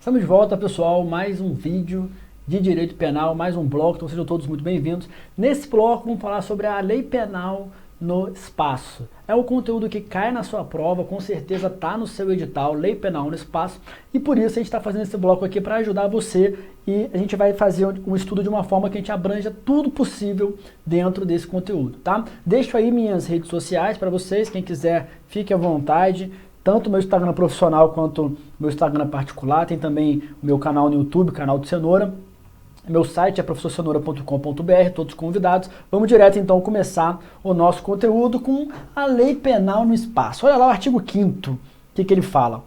Estamos de volta, pessoal, mais um vídeo de direito penal, mais um bloco, então sejam todos muito bem-vindos. Nesse bloco vamos falar sobre a lei penal no espaço. É um conteúdo que cai na sua prova, com certeza está no seu edital, lei penal no espaço, e por isso a gente está fazendo esse bloco aqui para ajudar você, e a gente vai fazer um estudo de uma forma que a gente abranja tudo possível dentro desse conteúdo, tá? Deixo aí minhas redes sociais para vocês, quem quiser fique à vontade. Tanto o meu Instagram profissional quanto o meu Instagram particular, tem também o meu canal no YouTube, canal do Cenoura. Meu site é professorcenoura.com.br, todos convidados. Vamos direto então começar o nosso conteúdo com a lei penal no espaço. Olha lá o artigo 5º, o que ele fala?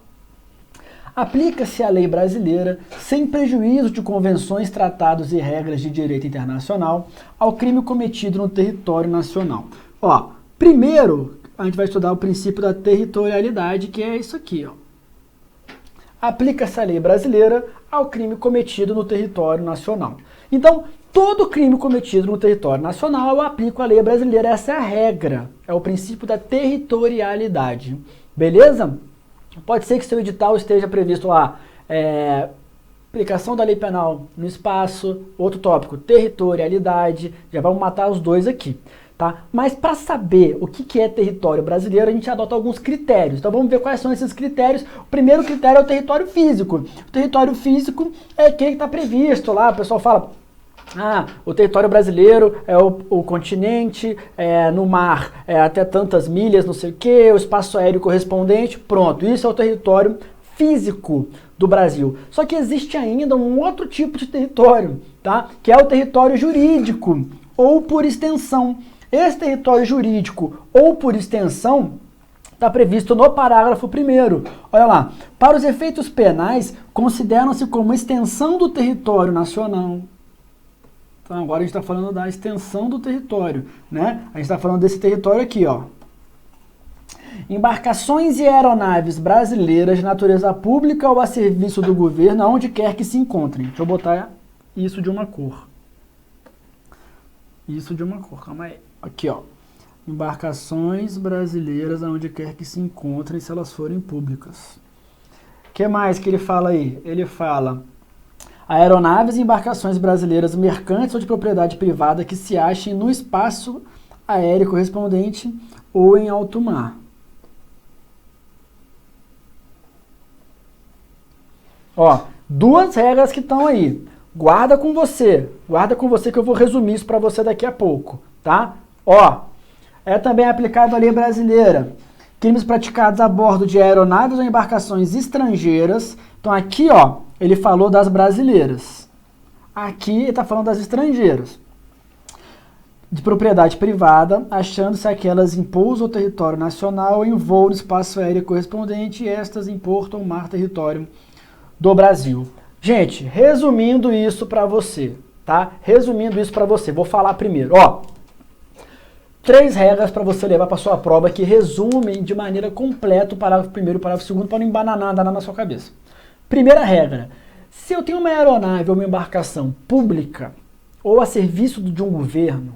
Aplica-se a lei brasileira, sem prejuízo de convenções, tratados e regras de direito internacional, ao crime cometido no território nacional. Ó, primeiro, a gente vai estudar o princípio da territorialidade, que é isso aqui, ó. Aplica-se a lei brasileira ao crime cometido no território nacional. Então, todo crime cometido no território nacional, eu aplico a lei brasileira. Essa é a regra, é o princípio da territorialidade. Beleza? Pode ser que seu edital esteja previsto lá, aplicação da lei penal no espaço, outro tópico, territorialidade, já vamos matar os dois aqui. Tá? Mas para saber o que é território brasileiro, a gente adota alguns critérios. Então vamos ver quais são esses critérios. O primeiro critério é o território físico. O território físico é aquele que está previsto lá. O pessoal fala, o território brasileiro é o continente, no mar é até tantas milhas, não sei o que, o espaço aéreo correspondente. Pronto, isso é o território físico do Brasil. Só que existe ainda um outro tipo de território, tá? Que é o território jurídico, ou por extensão. Esse território jurídico ou por extensão está previsto no parágrafo 1º. Olha lá, para os efeitos penais, consideram-se como extensão do território nacional. Então agora a gente está falando da extensão do território, né? A gente está falando desse território aqui, ó. Embarcações e aeronaves brasileiras de natureza pública ou a serviço do governo, aonde quer que se encontrem. Deixa eu botar isso de uma cor. Isso de uma cor, calma aí. Aqui, ó. Embarcações brasileiras aonde quer que se encontrem, se elas forem públicas. O que mais que ele fala aí? Ele fala aeronaves e embarcações brasileiras mercantes ou de propriedade privada que se achem no espaço aéreo correspondente ou em alto mar. Ó, duas regras que estão aí. Guarda com você que eu vou resumir isso para você daqui a pouco, tá? Ó, é também aplicado a lei brasileira. Crimes praticados a bordo de aeronaves ou embarcações estrangeiras. Então aqui, ó, ele falou das brasileiras. Aqui ele está falando das estrangeiras. De propriedade privada, achando-se aquelas em pouso ou território nacional ou em voo no espaço aéreo correspondente, e estas em porto ou mar território do Brasil. Gente, resumindo isso para você, tá? Resumindo isso para você, vou falar primeiro, ó. 3 regras para você levar para sua prova que resumem de maneira completa o parágrafo 1º e o parágrafo 2º para não embananar nada na sua cabeça. Primeira regra, se eu tenho uma aeronave ou uma embarcação pública ou a serviço de um governo,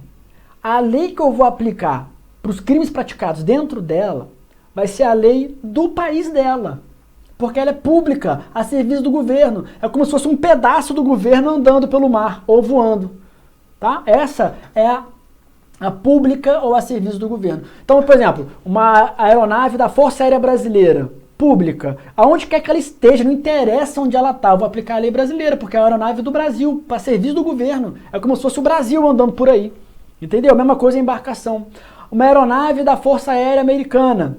a lei que eu vou aplicar para os crimes praticados dentro dela vai ser a lei do país dela. Porque ela é pública, a serviço do governo. É como se fosse um pedaço do governo andando pelo mar ou voando. Tá? Essa é a pública ou a serviço do governo. Então, por exemplo, uma aeronave da Força Aérea Brasileira, pública, aonde quer que ela esteja, não interessa onde ela está, eu vou aplicar a lei brasileira, porque é a aeronave do Brasil, para serviço do governo. É como se fosse o Brasil andando por aí. Entendeu? A mesma coisa a embarcação. Uma aeronave da Força Aérea Americana.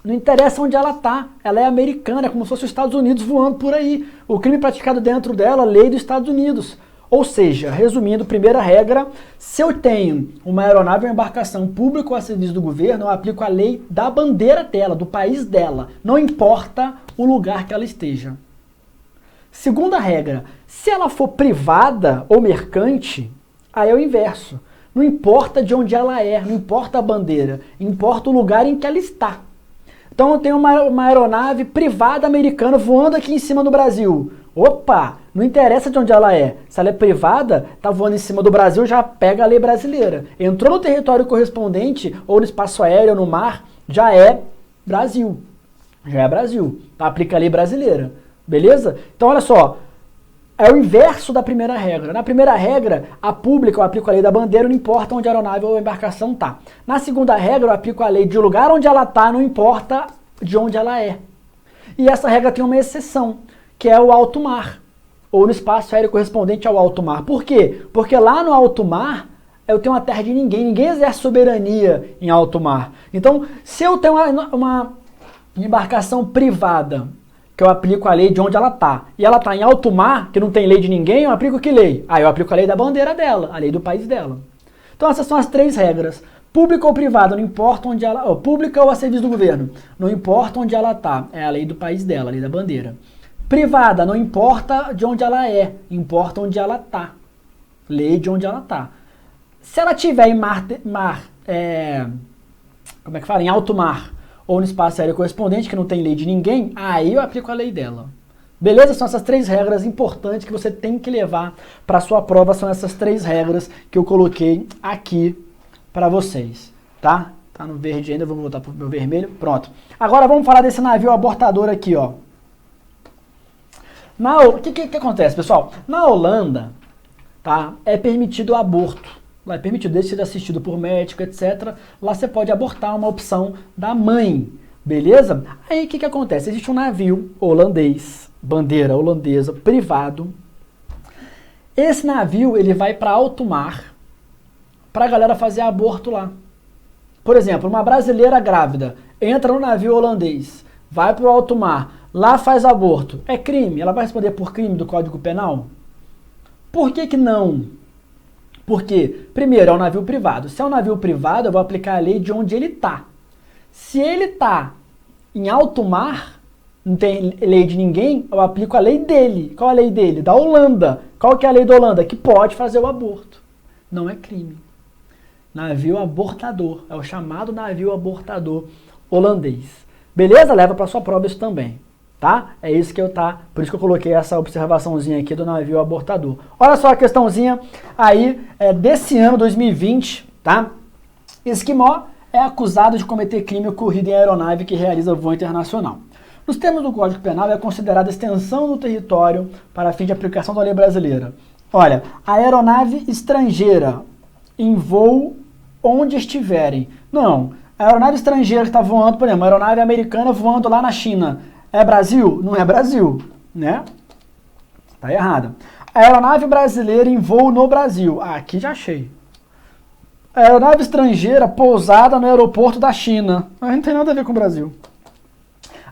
Não interessa onde ela está, ela é americana, é como se fosse os Estados Unidos voando por aí. O crime praticado dentro dela, lei dos Estados Unidos. Ou seja, resumindo, primeira regra, se eu tenho uma aeronave ou uma embarcação pública ou a serviço do governo, eu aplico a lei da bandeira dela, do país dela. Não importa o lugar que ela esteja. Segunda regra, se ela for privada ou mercante, aí é o inverso. Não importa de onde ela é, não importa a bandeira, importa o lugar em que ela está. Então eu tenho uma aeronave privada americana voando aqui em cima do Brasil. Opa, não interessa de onde ela é. Se ela é privada, está voando em cima do Brasil, já pega a lei brasileira. Entrou no território correspondente, ou no espaço aéreo, ou no mar, já é Brasil. Já é Brasil. Tá? Aplica a lei brasileira. Beleza? Então, olha só. É o inverso da primeira regra. Na primeira regra, a pública eu aplico a lei da bandeira, não importa onde a aeronave ou a embarcação está. Na segunda regra, eu aplico a lei de lugar onde ela está, não importa de onde ela é. E essa regra tem uma exceção, que é o alto mar, ou no espaço aéreo correspondente ao alto mar. Por quê? Porque lá no alto mar, eu tenho uma terra de ninguém, ninguém exerce soberania em alto mar. Então, se eu tenho uma embarcação privada, que eu aplico a lei de onde ela está, e ela está em alto mar, que não tem lei de ninguém, eu aplico que lei? Eu aplico a lei da bandeira dela, a lei do país dela. Então essas são as três regras. Pública ou privada, não importa onde ela... pública ou a serviço do governo, não importa onde ela está, é a lei do país dela, a lei da bandeira. Privada, não importa de onde ela é, importa onde ela está, lei de onde ela está. Se ela tiver em como é que fala? Em alto mar, ou no espaço aéreo correspondente, que não tem lei de ninguém, aí eu aplico a lei dela. Beleza? São essas três regras importantes que você tem que levar para a sua prova, são essas três regras que eu coloquei aqui para vocês, tá? Tá no verde ainda, vamos voltar pro meu vermelho, pronto. Agora vamos falar desse navio abortador aqui, ó. O que acontece, pessoal? Na Holanda, tá, é permitido o aborto. Lá é permitido, desde que seja assistido por médico, etc. Lá você pode abortar, uma opção da mãe, beleza? Aí o que acontece? Existe um navio holandês, bandeira holandesa, privado. Esse navio, ele vai para alto mar, para a galera fazer aborto lá. Por exemplo, uma brasileira grávida entra no navio holandês, vai para o alto mar, lá faz aborto. É crime? Ela vai responder por crime do Código Penal? Por que não? Porque, primeiro, é um navio privado. Se é um navio privado, eu vou aplicar a lei de onde ele está. Se ele está em alto mar, não tem lei de ninguém, eu aplico a lei dele. Qual a lei dele? Da Holanda. Qual que é a lei da Holanda? Que pode fazer o aborto. Não é crime. Navio abortador. É o chamado navio abortador holandês. Beleza? Leva para sua prova isso também. Tá? É isso que por isso que eu coloquei essa observaçãozinha aqui do navio abortador. Olha só a questãozinha aí desse ano, 2020, tá? Esquimó é acusado de cometer crime ocorrido em aeronave que realiza voo internacional. Nos termos do Código Penal, é considerada extensão do território para fim de aplicação da lei brasileira. Olha, a aeronave estrangeira em voo onde estiverem. Não, a aeronave estrangeira que está voando, por exemplo, a aeronave americana voando lá na China. É Brasil? Não é Brasil, né? Tá errado. Aeronave brasileira em voo no Brasil. Aqui já achei. Aeronave estrangeira pousada no aeroporto da China. Mas não tem nada a ver com o Brasil.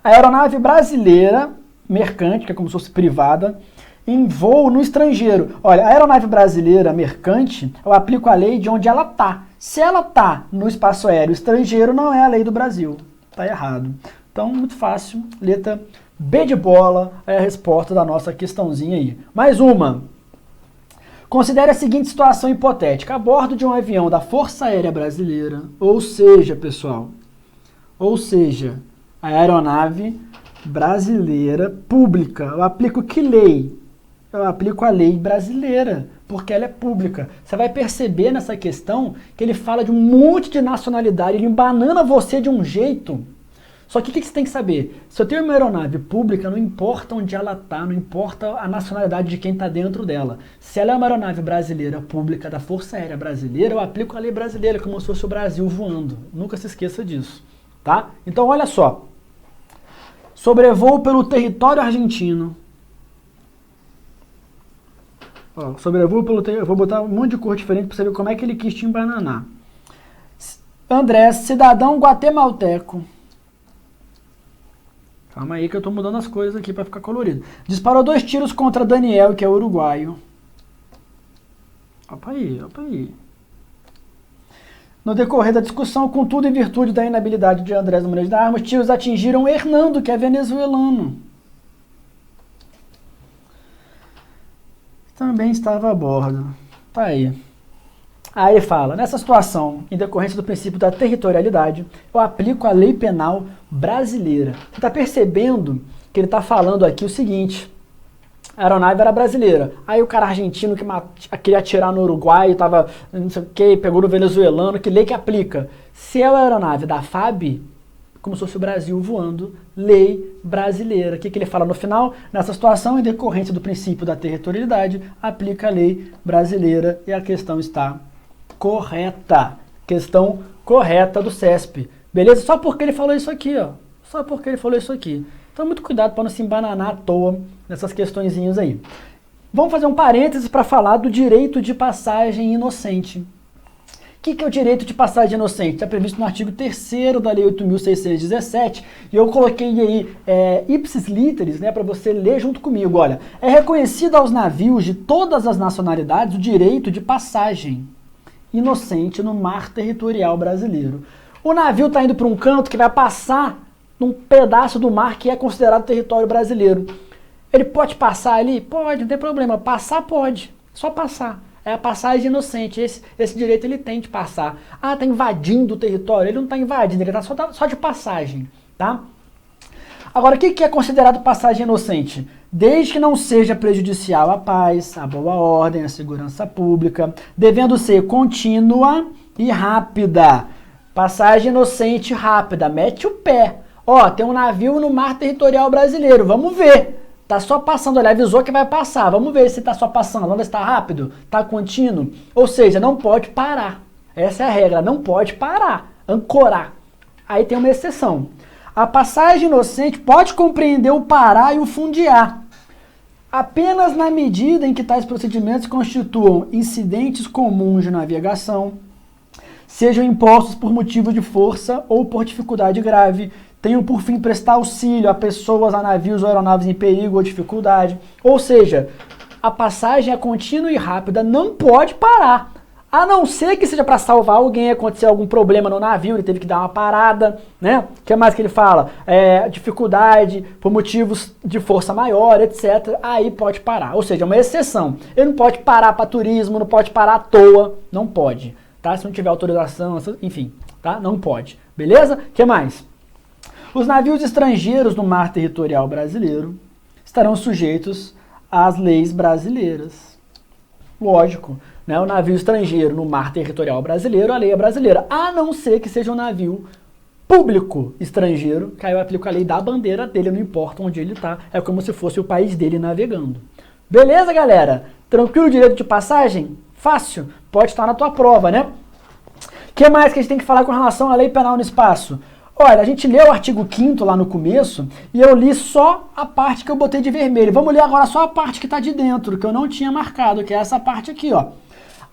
Aeronave brasileira, mercante, que é como se fosse privada, em voo no estrangeiro. Olha, a aeronave brasileira mercante, eu aplico a lei de onde ela tá. Se ela tá no espaço aéreo estrangeiro, não é a lei do Brasil. Tá errado. Então, muito fácil, letra B de bola é a resposta da nossa questãozinha aí. Mais uma. Considere a seguinte situação hipotética. A bordo de um avião da Força Aérea Brasileira, ou seja, pessoal, a aeronave brasileira pública. Eu aplico que lei? Eu aplico a lei brasileira, porque ela é pública. Você vai perceber nessa questão que ele fala de um monte de nacionalidade, ele embanana você de um jeito. Só que o que você tem que saber? Se eu tenho uma aeronave pública, não importa onde ela está, não importa a nacionalidade de quem está dentro dela. Se ela é uma aeronave brasileira pública da Força Aérea Brasileira, eu aplico a lei brasileira, como se fosse o Brasil voando. Nunca se esqueça disso, tá? Então, olha só. Sobrevoo pelo território argentino. Ó, sobrevoo pelo território... Eu vou botar um monte de cor diferente para você ver como é que ele quis te embananar. André, cidadão guatemalteco. Calma aí que eu tô mudando as coisas aqui para ficar colorido. Disparou 2 tiros contra Daniel, que é uruguaio. Opa aí. No decorrer da discussão, contudo, em virtude da inabilidade de Andrés no manejo da arma, os tiros atingiram Hernando, que é venezuelano. Também estava a bordo. Tá aí. Aí ele fala, nessa situação, em decorrência do princípio da territorialidade, eu aplico a lei penal brasileira. Você está percebendo que ele está falando aqui o seguinte, a aeronave era brasileira, aí o cara argentino que queria atirar no Uruguai, tava, não sei o que, pegou no venezuelano, que lei que aplica? Se é a aeronave da FAB, como se fosse o Brasil voando, lei brasileira. O que ele fala no final? Nessa situação, em decorrência do princípio da territorialidade, aplica a lei brasileira e a questão está correta. Questão correta do CESP. Beleza? Só porque ele falou isso aqui, ó. Só porque ele falou isso aqui. Então, muito cuidado para não se embananar à toa nessas questõezinhas aí. Vamos fazer um parênteses para falar do direito de passagem inocente. O que é o direito de passagem inocente? Está previsto no artigo 3º da Lei 8.617 e eu coloquei aí ipsis literis, né, para você ler junto comigo. Olha, é reconhecido aos navios de todas as nacionalidades o direito de passagem inocente no mar territorial brasileiro. O navio está indo para um canto que vai passar num pedaço do mar que é considerado território brasileiro. Ele pode passar ali? Pode, não tem problema. Passar pode, só passar. É a passagem inocente, esse direito ele tem de passar. Ah, está invadindo o território. Ele não está invadindo, ele está só de passagem, tá? Agora, o que é considerado passagem inocente? Desde que não seja prejudicial à paz, à boa ordem, à segurança pública, devendo ser contínua e rápida. Passagem inocente rápida, mete o pé. Ó, tem um navio no mar territorial brasileiro, vamos ver. Tá só passando, ele avisou que vai passar. Vamos ver se tá só passando, vamos ver se tá rápido, tá contínuo. Ou seja, não pode parar. Essa é a regra, não pode parar, ancorar. Aí tem uma exceção. A passagem inocente pode compreender o parar e o fundear, apenas na medida em que tais procedimentos constituam incidentes comuns de navegação, sejam impostos por motivo de força ou por dificuldade grave, tenham por fim prestar auxílio a pessoas, a navios ou aeronaves em perigo ou dificuldade. Ou seja, a passagem é contínua e rápida, não pode parar. A não ser que seja para salvar alguém, acontecer algum problema no navio, ele teve que dar uma parada, né? O que mais que ele fala? Dificuldade por motivos de força maior, etc. Aí pode parar. Ou seja, é uma exceção. Ele não pode parar para turismo, não pode parar à toa, não pode. Tá? Se não tiver autorização, enfim, tá? Não pode. Beleza? O que mais? Os navios estrangeiros no mar territorial brasileiro estarão sujeitos às leis brasileiras. Lógico, né? O navio estrangeiro no mar territorial brasileiro, a lei é brasileira, a não ser que seja um navio público estrangeiro, que aí eu aplico a lei da bandeira dele, não importa onde ele está, é como se fosse o país dele navegando. Beleza, galera? Tranquilo o direito de passagem? Fácil? Pode estar na tua prova, né? O que mais que a gente tem que falar com relação à lei penal no espaço? Olha, a gente leu o artigo 5º lá no começo e eu li só a parte que eu botei de vermelho. Vamos ler agora só a parte que está de dentro, que eu não tinha marcado, que é essa parte aqui, ó.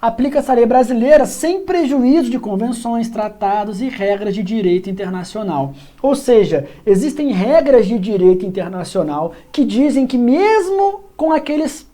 Aplica-se a lei brasileira sem prejuízo de convenções, tratados e regras de direito internacional. Ou seja, existem regras de direito internacional que dizem que mesmo com aqueles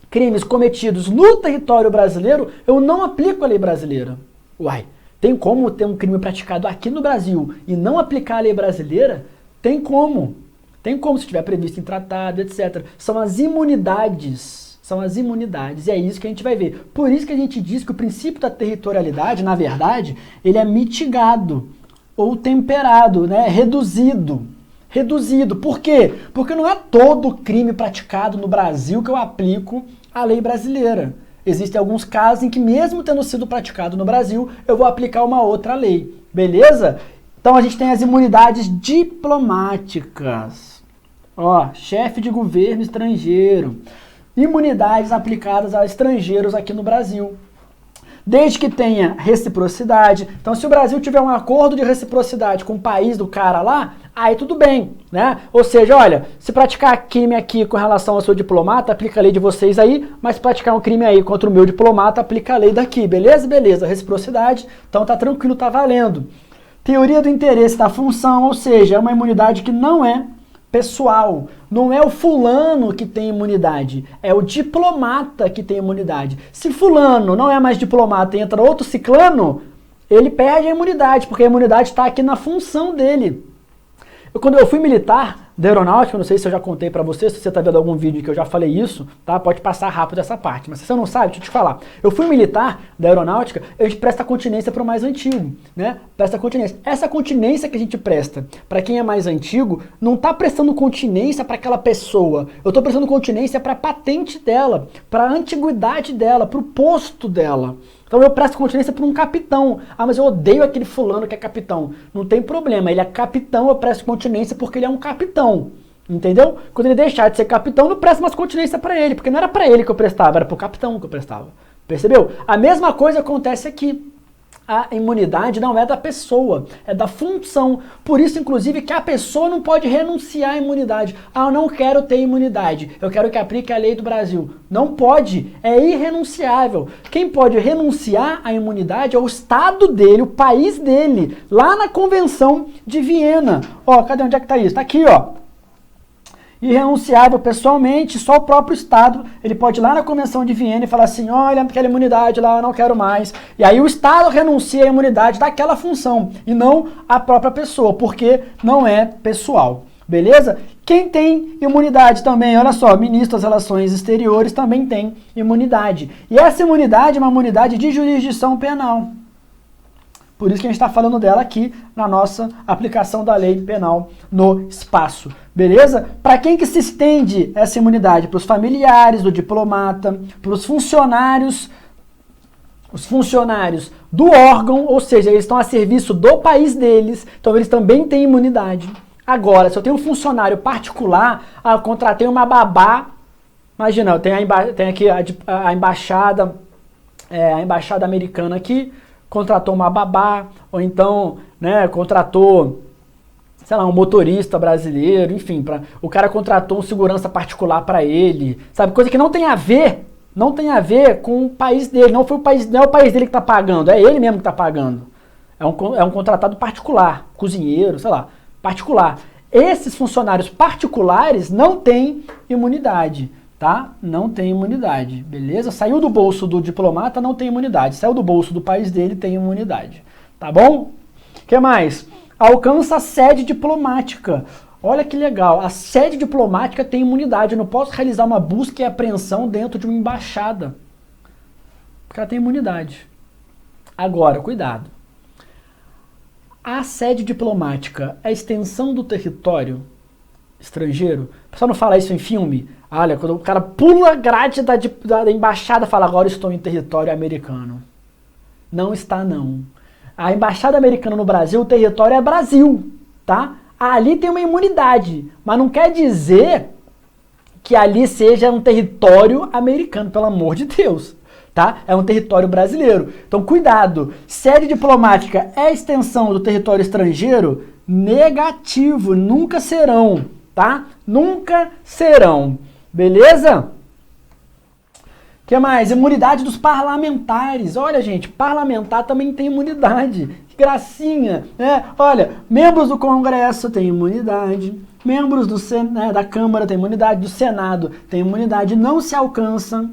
crimes cometidos no território brasileiro, eu não aplico a lei brasileira. Uai, tem como ter um crime praticado aqui no Brasil e não aplicar a lei brasileira? Tem como. Tem como, se estiver previsto em tratado, etc. São as imunidades. São as imunidades. E é isso que a gente vai ver. Por isso que a gente diz que o princípio da territorialidade, na verdade, ele é mitigado ou temperado, né? Reduzido. Reduzido. Por quê? Porque não é todo crime praticado no Brasil que eu aplico a lei brasileira. Existem alguns casos em que, mesmo tendo sido praticado no Brasil, eu vou aplicar uma outra lei. Beleza? Então a gente tem as imunidades diplomáticas. Ó, chefe de governo estrangeiro. Imunidades aplicadas a estrangeiros aqui no Brasil. Desde que tenha reciprocidade. Então, se o Brasil tiver um acordo de reciprocidade com o país do cara lá, aí tudo bem, né? Ou seja, olha, se praticar crime aqui com relação ao seu diplomata, aplica a lei de vocês aí, mas se praticar um crime aí contra o meu diplomata, aplica a lei daqui, beleza? Beleza, reciprocidade, então tá tranquilo, tá valendo. Teoria do interesse da função, ou seja, é uma imunidade que não é pessoal, não é o fulano que tem imunidade, é o diplomata que tem imunidade. Se fulano não é mais diplomata e entra outro ciclano, ele perde a imunidade, porque a imunidade está aqui na função dele. Quando eu fui militar da aeronáutica, não sei se eu já contei pra você, se você tá vendo algum vídeo que eu já falei isso, tá? Pode passar rápido essa parte, mas se você não sabe, deixa eu te falar. Eu fui militar da aeronáutica, a gente presta continência pro mais antigo, né? Presta continência. Essa continência que a gente presta pra quem é mais antigo, não tá prestando continência pra aquela pessoa. Eu tô prestando continência pra patente dela, pra antiguidade dela, pro posto dela. Então eu presto continência por um capitão. Ah, mas eu odeio aquele fulano que é capitão. Não tem problema, ele é capitão, eu presto continência porque ele é um capitão. Entendeu? Quando ele deixar de ser capitão, eu não presto mais continência para ele, porque não era para ele que eu prestava, era para o capitão que eu prestava. Percebeu? A mesma coisa acontece aqui. A imunidade não é da pessoa, é da função. Por isso, inclusive, que a pessoa não pode renunciar à imunidade. Ah, eu não quero ter imunidade, eu quero que aplique a lei do Brasil. Não pode, é irrenunciável. Quem pode renunciar à imunidade é o Estado dele, o país dele, lá na Convenção de Viena. Ó, cadê onde é que tá isso? Tá aqui, ó. Irrenunciável pessoalmente, só o próprio Estado, ele pode ir lá na Convenção de Viena e falar assim, olha, aquela imunidade lá, eu não quero mais. E aí o Estado renuncia à imunidade daquela função, e não a própria pessoa, porque não é pessoal, beleza? Quem tem imunidade também, olha só, ministro das Relações Exteriores também tem imunidade. E essa imunidade é uma imunidade de jurisdição penal. Por isso que a gente está falando dela aqui na nossa aplicação da lei penal no espaço, beleza? Para quem que se estende essa imunidade? Para os familiares do diplomata, para os funcionários do órgão, ou seja, eles estão a serviço do país deles, então eles também têm imunidade. Agora, se eu tenho um funcionário particular, eu contratei uma babá, imagina, eu tenho aqui a embaixada americana aqui, contratou uma babá, ou então, né, contratou, sei lá, um motorista brasileiro, enfim, o cara contratou um segurança particular para ele, sabe, coisa que não tem a ver com o país dele, não é o país dele que está pagando, é ele mesmo que está pagando, é um contratado particular, cozinheiro, sei lá, particular. Esses funcionários particulares não têm imunidade. Tá? Não tem imunidade, beleza? Saiu do bolso do diplomata, não tem imunidade. Saiu do bolso do país dele, tem imunidade. Tá bom? O que mais? Alcança a sede diplomática. Olha que legal, a sede diplomática tem imunidade. Eu não posso realizar uma busca e apreensão dentro de uma embaixada, porque ela tem imunidade. Agora, cuidado. A sede diplomática é a extensão do território estrangeiro? O pessoal não fala isso em filme? Olha, quando o cara pula a grade da embaixada e fala, agora estou em território americano. Não está, não. A embaixada americana no Brasil, o território é Brasil, tá? Ali tem uma imunidade, mas não quer dizer que ali seja um território americano, pelo amor de Deus, tá? É um território brasileiro. Então, cuidado. Sede diplomática é extensão do território estrangeiro? Negativo, nunca serão, tá? Nunca serão. Beleza? O que mais? Imunidade dos parlamentares. Olha, gente, parlamentar também tem imunidade. Que gracinha, né? Olha, membros do Congresso têm imunidade, membros da Câmara têm imunidade, do Senado têm imunidade. Não se alcança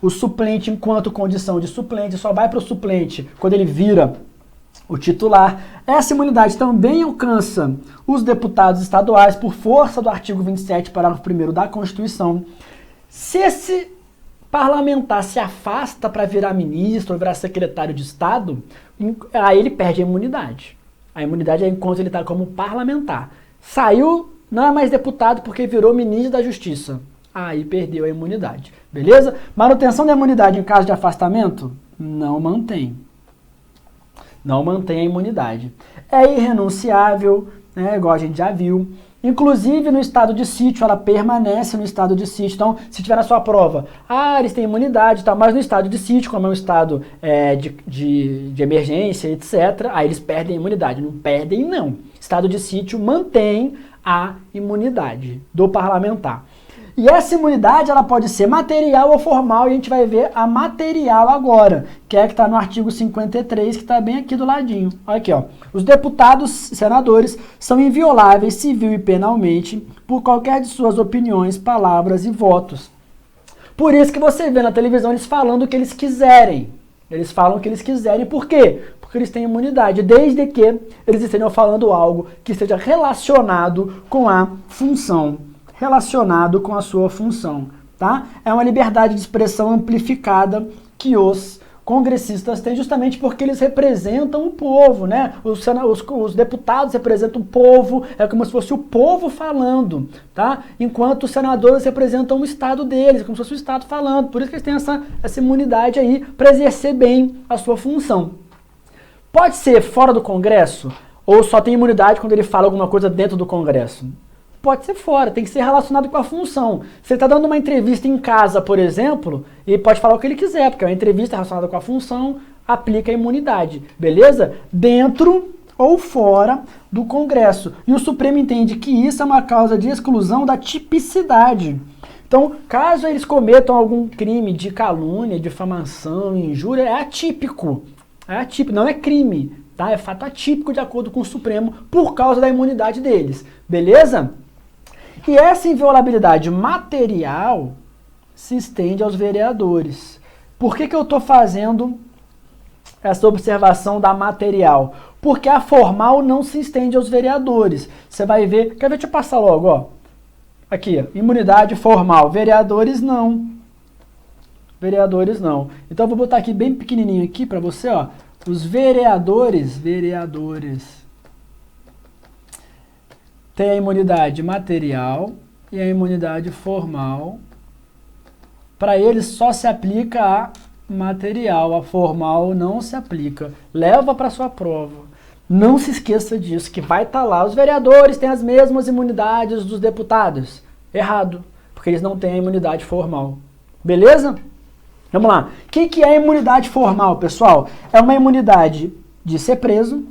o suplente enquanto condição de suplente, só vai para o suplente quando ele vira o titular. Essa imunidade também alcança os deputados estaduais por força do artigo 27, parágrafo 1º da Constituição. Se esse parlamentar se afasta para virar ministro ou virar secretário de Estado, aí ele perde a imunidade. A imunidade é enquanto ele está como parlamentar. Saiu, não é mais deputado porque virou ministro da Justiça. Aí perdeu a imunidade. Beleza? Manutenção da imunidade em caso de afastamento? Não mantém. Não mantém a imunidade. É irrenunciável, né, igual a gente já viu. Inclusive no estado de sítio, ela permanece no estado de sítio. Então, se tiver na sua prova, eles têm imunidade e tal, mas no estado de sítio, como é um estado de emergência, etc., aí eles perdem a imunidade. Não perdem, não. Estado de sítio mantém a imunidade do parlamentar. E essa imunidade ela pode ser material ou formal, e a gente vai ver a material agora, que é que está no artigo 53, que está bem aqui do ladinho. Olha aqui, ó. Os deputados, senadores, são invioláveis civil e penalmente por qualquer de suas opiniões, palavras e votos. Por isso que você vê na televisão eles falando o que eles quiserem. Eles falam o que eles quiserem. Por quê? Porque eles têm imunidade, desde que eles estejam falando algo que esteja relacionado com a função. Relacionado com a sua função, tá? É uma liberdade de expressão amplificada que os congressistas têm, justamente porque eles representam o povo, né? Os deputados representam o povo, é como se fosse o povo falando, tá? Enquanto os senadores representam o estado deles, como se fosse o estado falando. Por isso que eles têm essa imunidade aí para exercer bem a sua função. Pode ser fora do Congresso ou só tem imunidade quando ele fala alguma coisa dentro do Congresso? Pode ser fora, tem que ser relacionado com a função. Se ele está dando uma entrevista em casa, por exemplo, ele pode falar o que ele quiser, porque é uma entrevista relacionada com a função, aplica a imunidade, beleza? Dentro ou fora do Congresso. E o Supremo entende que isso é uma causa de exclusão da tipicidade. Então, caso eles cometam algum crime de calúnia, difamação, injúria, é atípico. É atípico, não é crime, tá? É fato atípico de acordo com o Supremo por causa da imunidade deles, beleza? E essa inviolabilidade material se estende aos vereadores. Por que eu estou fazendo essa observação da material? Porque a formal não se estende aos vereadores. Você vai ver, quer ver? Deixa eu passar logo, ó. Aqui, ó, imunidade formal. Vereadores não. Vereadores não. Então eu vou botar aqui bem pequenininho aqui para você, ó. Os vereadores tem a imunidade material e a imunidade formal. Para eles só se aplica a material, a formal não se aplica. Leva para sua prova. Não se esqueça disso, que vai estar lá. Os vereadores têm as mesmas imunidades dos deputados. Errado, porque eles não têm a imunidade formal. Beleza? Vamos lá. O que é a imunidade formal, pessoal? É uma imunidade de ser preso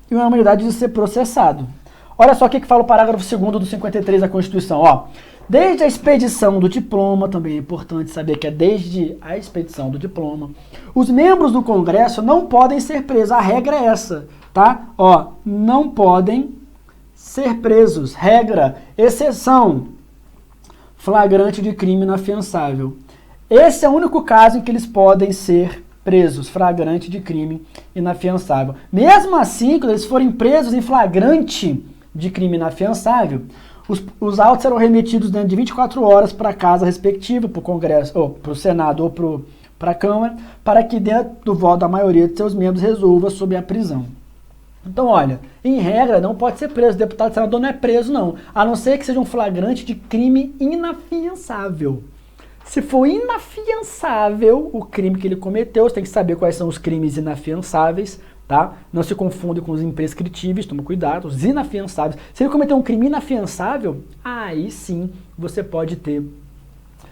e uma imunidade de ser processado. Olha só o que fala o parágrafo 2º do 53 da Constituição. Ó, desde a expedição do diploma, também é importante saber que é desde a expedição do diploma, os membros do Congresso não podem ser presos. A regra é essa, tá? Ó, não podem ser presos. Regra, exceção, flagrante de crime inafiançável. Esse é o único caso em que eles podem ser presos, flagrante de crime inafiançável. Mesmo assim, quando eles forem presos em flagrante de crime inafiançável, os autos serão remetidos dentro de 24 horas para a casa respectiva, para o Congresso, ou para o Senado ou para a Câmara, para que dentro do voto da maioria de seus membros resolva sobre a prisão. Então, olha, em regra, não pode ser preso. O deputado e senador não é preso, não. A não ser que seja um flagrante de crime inafiançável. Se for inafiançável o crime que ele cometeu, você tem que saber quais são os crimes inafiançáveis, tá? Não se confunde com os imprescritíveis, toma cuidado, os inafiançáveis. Se ele cometer um crime inafiançável, aí sim você pode ter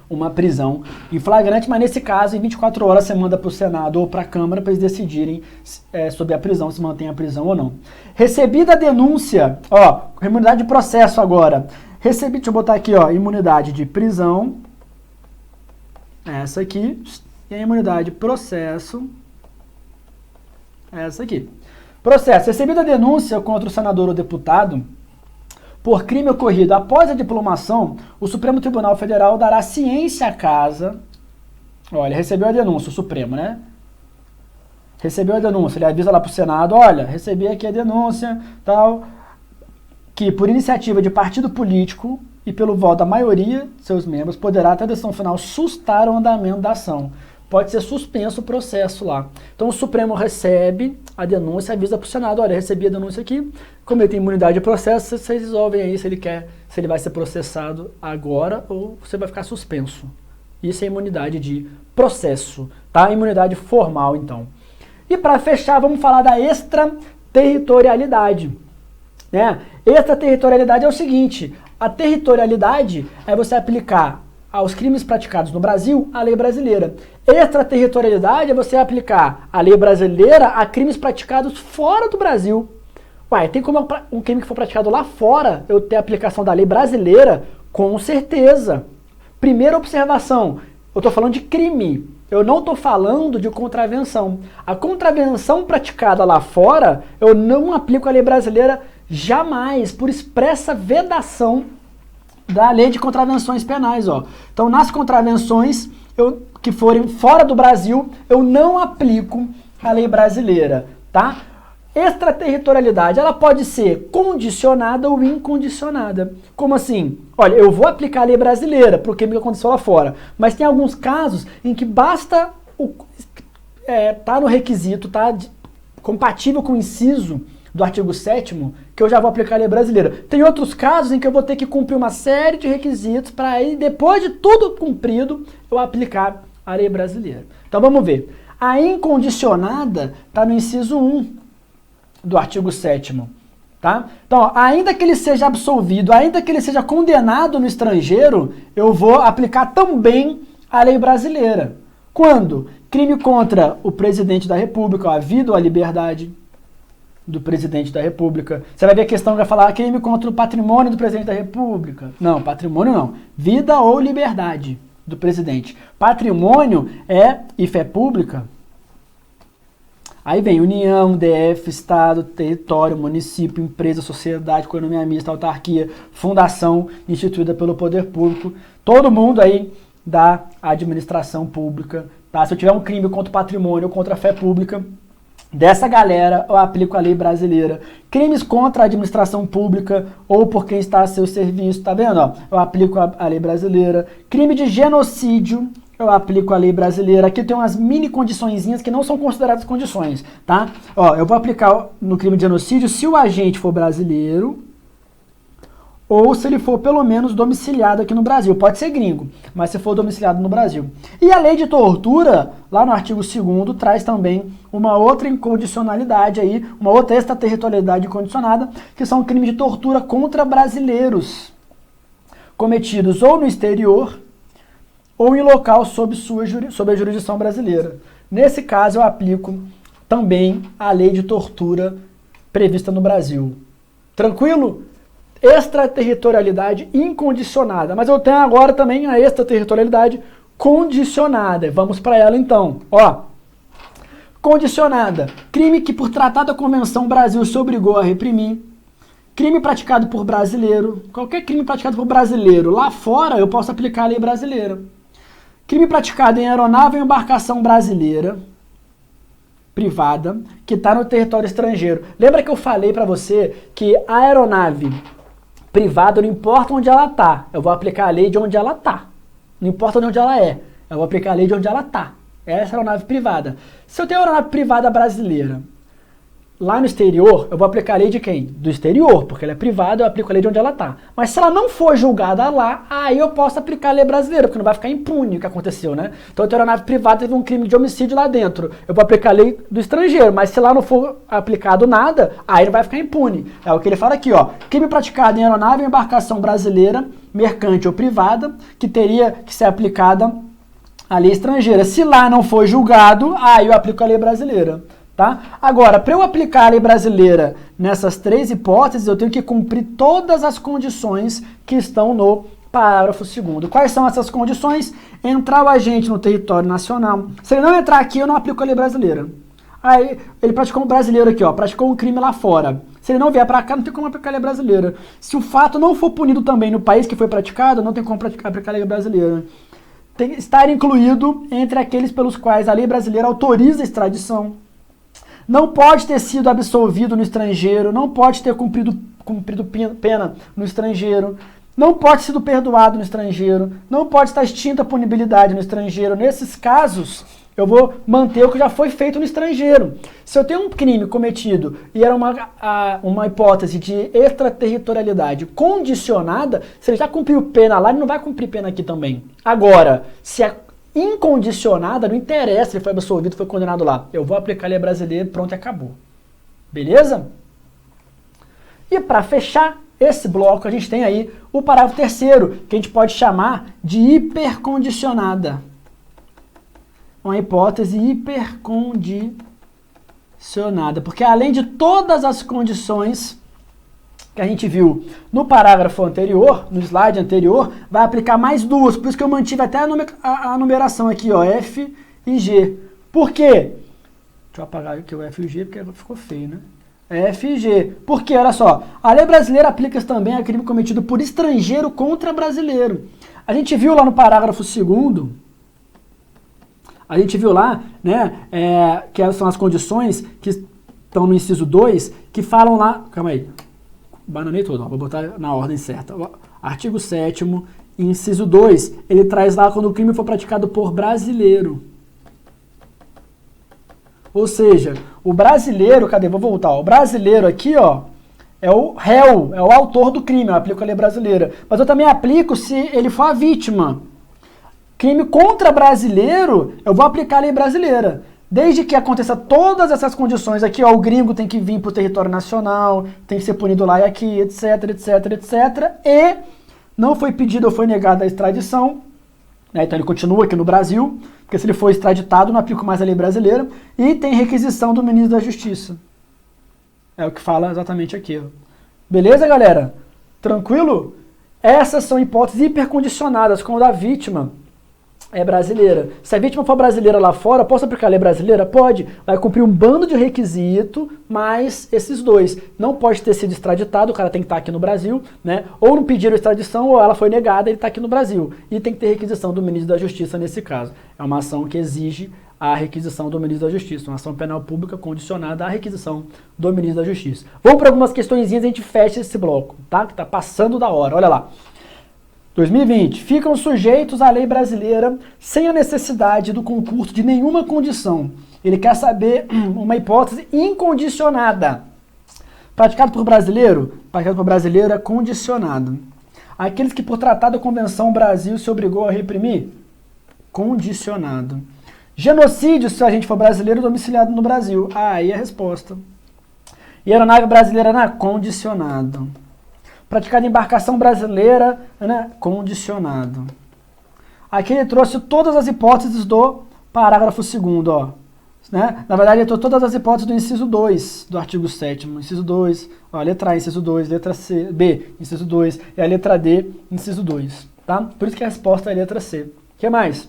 uma prisão em flagrante, mas nesse caso, em 24 horas você manda para o Senado ou para a Câmara para eles decidirem sobre a prisão, se mantém a prisão ou não. Recebida a denúncia, ó, imunidade de processo agora. Deixa eu botar aqui, ó, imunidade de prisão. Essa aqui, e a imunidade de processo, essa aqui. Processo. Recebida a denúncia contra o senador ou deputado por crime ocorrido após a diplomação, o Supremo Tribunal Federal dará ciência à casa. Olha, recebeu a denúncia, o Supremo, né? Recebeu a denúncia, ele avisa lá para o Senado, olha, recebi aqui a denúncia, tal, que por iniciativa de partido político e pelo voto da maioria de seus membros, poderá, até a decisão final, sustar o andamento da ação. Pode ser suspenso o processo lá. Então o Supremo recebe a denúncia, avisa para o Senado, olha, recebi a denúncia aqui, como ele tem imunidade de processo, vocês resolvem aí se ele vai ser processado agora ou você vai ficar suspenso. Isso é imunidade de processo, tá? Imunidade formal, então. E para fechar, vamos falar da extraterritorialidade. Né? Extraterritorialidade é o seguinte, a territorialidade é você aplicar aos crimes praticados no Brasil a lei brasileira. Extraterritorialidade é você aplicar a lei brasileira a crimes praticados fora do Brasil. Uai, tem como um crime que for praticado lá fora eu ter a aplicação da lei brasileira? Com certeza. Primeira observação, eu estou falando de crime. Eu não estou falando de contravenção. A contravenção praticada lá fora, eu não aplico a lei brasileira jamais, por expressa vedação da lei de contravenções penais. Ó. Então, nas contravenções que forem fora do Brasil, eu não aplico a lei brasileira. Tá? Extraterritorialidade, ela pode ser condicionada ou incondicionada. Como assim? Olha, eu vou aplicar a lei brasileira para o crime que aconteceu lá fora, mas tem alguns casos em que basta tá no requisito, tá compatível com o inciso do artigo 7º, que eu já vou aplicar a lei brasileira. Tem outros casos em que eu vou ter que cumprir uma série de requisitos para aí, depois de tudo cumprido, eu aplicar a lei brasileira. Então vamos ver. A incondicionada está no inciso 1 do artigo 7º. Tá? Então, ó, ainda que ele seja absolvido, ainda que ele seja condenado no estrangeiro, eu vou aplicar também a lei brasileira. Quando? Crime contra o presidente da República, a vida ou a liberdade do presidente da República. Você vai ver a questão que vai falar crime contra o patrimônio do presidente da República. Não, patrimônio não. Vida ou liberdade do presidente. Patrimônio e fé pública. Aí vem União, DF, Estado, território, município, empresa, sociedade, economia mista, autarquia, fundação instituída pelo poder público. Todo mundo aí da administração pública. Tá? Se eu tiver um crime contra o patrimônio ou contra a fé pública, dessa galera eu aplico a lei brasileira. Crimes contra a administração pública ou por quem está a seu serviço, tá vendo? Ó, eu aplico a lei brasileira. Crime de genocídio, eu aplico a lei brasileira. Aqui tem umas mini condiçõezinhas que não são consideradas condições, tá? Ó, eu vou aplicar no crime de genocídio se o agente for brasileiro ou se ele for pelo menos domiciliado aqui no Brasil. Pode ser gringo, mas se for domiciliado no Brasil. E a lei de tortura, lá no artigo 2º, traz também uma outra incondicionalidade aí, uma outra extraterritorialidade incondicionada, que são crimes de tortura contra brasileiros, cometidos ou no exterior ou em local sob a jurisdição brasileira. Nesse caso, eu aplico também a lei de tortura prevista no Brasil. Tranquilo? Extraterritorialidade incondicionada. Mas eu tenho agora também a extraterritorialidade condicionada. Vamos para ela então. Ó, condicionada. Crime que por tratado da Convenção Brasil se obrigou a reprimir. Crime praticado por brasileiro. Qualquer crime praticado por brasileiro. Lá fora eu posso aplicar a lei brasileira. Crime praticado em aeronave ou embarcação brasileira, privada, que está no território estrangeiro. Lembra que eu falei para você que a aeronave privada não importa onde ela está, eu vou aplicar a lei de onde ela está. Não importa de onde ela é, eu vou aplicar a lei de onde ela está. Essa é a aeronave privada. Se eu tenho aeronave privada brasileira lá no exterior, eu vou aplicar a lei de quem? Do exterior, porque ela é privada, eu aplico a lei de onde ela está. Mas se ela não for julgada lá, aí eu posso aplicar a lei brasileira, porque não vai ficar impune o que aconteceu, né? Então, eu tenho aeronave privada, teve um crime de homicídio lá dentro. Eu vou aplicar a lei do estrangeiro, mas se lá não for aplicado nada, aí não vai ficar impune. É o que ele fala aqui, ó. Crime praticado em aeronave ou embarcação brasileira, mercante ou privada, que teria que ser aplicada a lei estrangeira. Se lá não for julgado, aí eu aplico a lei brasileira. Tá? Agora, para eu aplicar a lei brasileira nessas três hipóteses, eu tenho que cumprir todas as condições que estão no parágrafo 2º. Quais são essas condições? Entrar o agente no território nacional. Se ele não entrar aqui, eu não aplico a lei brasileira. Aí, ele praticou um brasileiro aqui, ó, praticou um crime lá fora. Se ele não vier para cá, não tem como aplicar a lei brasileira. Se o fato não for punido também no país que foi praticado, não tem como aplicar a lei brasileira. Tem que estar incluído entre aqueles pelos quais a lei brasileira autoriza a extradição. Não pode ter sido absolvido no estrangeiro, não pode ter cumprido pena no estrangeiro, não pode ter sido perdoado no estrangeiro, não pode estar extinta a punibilidade no estrangeiro. Nesses casos, eu vou manter o que já foi feito no estrangeiro. Se eu tenho um crime cometido e era uma hipótese de extraterritorialidade condicionada, se ele já cumpriu pena lá, ele não vai cumprir pena aqui também. Agora, se é incondicionada, não interessa se ele foi absolvido, foi condenado lá. Eu vou aplicar a lei brasileira, pronto e acabou. Beleza? E para fechar esse bloco, a gente tem aí o parágrafo 3º, que a gente pode chamar de hipercondicionada. Uma hipótese hipercondicionada, porque além de todas as condições que a gente viu no parágrafo anterior, no slide anterior, vai aplicar mais duas, por isso que eu mantive até a numeração aqui, ó, F e G. Por quê? Deixa eu apagar aqui o F e o G, porque ficou feio, né? F e G. Porque, olha só, a lei brasileira aplica-se também a crime cometido por estrangeiro contra brasileiro. A gente viu lá no parágrafo 2º, a gente viu lá, né, que são as condições que estão no inciso 2, que falam lá, calma aí, bananei todo, ó, vou botar na ordem certa. Artigo 7º, inciso 2, ele traz lá quando o crime for praticado por brasileiro. Ou seja, o brasileiro, cadê? Vou voltar. O brasileiro aqui, ó, é o réu, é o autor do crime. Eu aplico a lei brasileira. Mas eu também aplico se ele for a vítima. Crime contra brasileiro, eu vou aplicar a lei brasileira. Desde que aconteça todas essas condições aqui, ó, o gringo tem que vir para o território nacional, tem que ser punido lá e aqui, etc, etc, etc. E não foi pedido ou foi negada a extradição, né, então ele continua aqui no Brasil, porque se ele for extraditado, não aplico mais a lei brasileira. E tem requisição do ministro da Justiça. É o que fala exatamente aqui. Ó. Beleza, galera? Tranquilo? Essas são hipóteses hipercondicionadas, como a da vítima é brasileira. Se a vítima for brasileira lá fora, posso aplicar a lei brasileira? Pode. Vai cumprir um bando de requisito, mais esses dois. Não pode ter sido extraditado, o cara tem que estar aqui no Brasil, né? Ou não pediram extradição, ou ela foi negada, ele está aqui no Brasil. E tem que ter requisição do ministro da Justiça nesse caso. É uma ação que exige a requisição do ministro da Justiça. Uma ação penal pública condicionada à requisição do ministro da Justiça. Vamos para algumas questõezinhas e a gente fecha esse bloco, tá? Que está passando da hora. Olha lá. 2020. Ficam sujeitos à lei brasileira sem a necessidade do concurso de nenhuma condição. Ele quer saber uma hipótese incondicionada. Praticado por brasileiro? Praticado por brasileiro é condicionado. Aqueles que por tratado da Convenção o Brasil se obrigou a reprimir? Condicionado. Genocídio, se a gente for brasileiro domiciliado no Brasil. Aí a resposta. E aeronave brasileira, né? Condicionado. Praticado em embarcação brasileira, né? Condicionado. Aqui ele trouxe todas as hipóteses do parágrafo 2º, ó. Né? Na verdade, ele trouxe todas as hipóteses do inciso 2 do artigo 7º. Inciso 2, ó, letra A, inciso 2, letra C, B, inciso 2, e a letra D, inciso 2. Tá? Por isso que a resposta é a letra C. O que mais?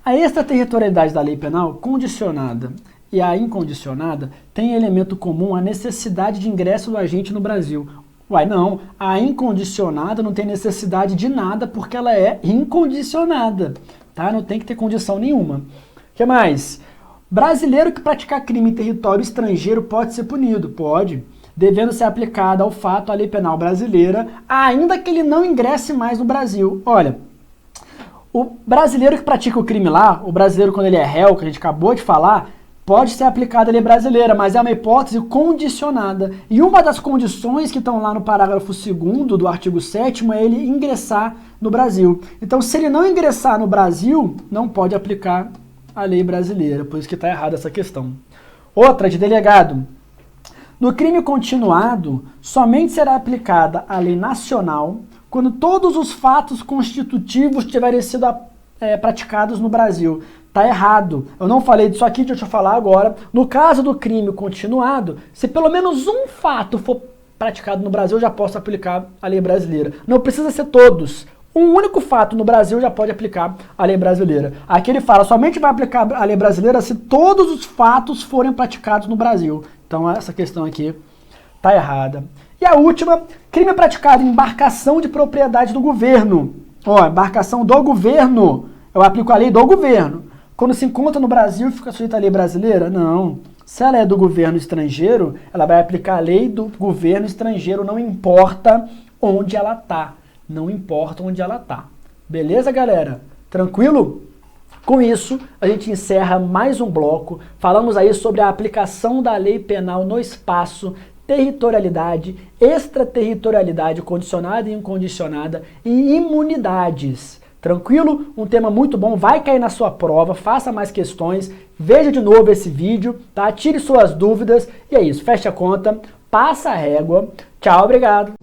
A extraterritorialidade da lei penal, condicionada, e a incondicionada, tem elemento comum a necessidade de ingresso do agente no Brasil. Uai, não, a incondicionada não tem necessidade de nada porque ela é incondicionada, tá? Não tem que ter condição nenhuma. O que mais? Brasileiro que praticar crime em território estrangeiro pode ser punido? Pode, devendo ser aplicada ao fato a lei penal brasileira, ainda que ele não ingresse mais no Brasil. Olha, o brasileiro que pratica o crime lá, o brasileiro quando ele é réu, que a gente acabou de falar, pode ser aplicada a lei brasileira, mas é uma hipótese condicionada. E uma das condições que estão lá no parágrafo 2º do artigo 7º é ele ingressar no Brasil. Então, se ele não ingressar no Brasil, não pode aplicar a lei brasileira. Por isso que está errada essa questão. Outra, de delegado. No crime continuado, somente será aplicada a lei nacional quando todos os fatos constitutivos tiverem sido praticados no Brasil. Tá errado. Eu não falei disso aqui, deixa eu falar agora. No caso do crime continuado, se pelo menos um fato for praticado no Brasil, eu já posso aplicar a lei brasileira. Não precisa ser todos. Um único fato no Brasil já pode aplicar a lei brasileira. Aqui ele fala, somente vai aplicar a lei brasileira se todos os fatos forem praticados no Brasil. Então essa questão aqui tá errada. E a última, crime praticado em embarcação de propriedade do governo. Ó, embarcação do governo, eu aplico a lei do governo. Quando se encontra no Brasil, fica sujeita à lei brasileira? Não. Se ela é do governo estrangeiro, ela vai aplicar a lei do governo estrangeiro, não importa onde ela tá. Não importa onde ela tá. Beleza, galera? Tranquilo? Com isso, a gente encerra mais um bloco. Falamos aí sobre a aplicação da lei penal no espaço, territorialidade, extraterritorialidade condicionada e incondicionada e imunidades. Tranquilo? Um tema muito bom, vai cair na sua prova, faça mais questões, veja de novo esse vídeo, tá? Tire suas dúvidas e é isso, fecha a conta, passa a régua. Tchau, obrigado!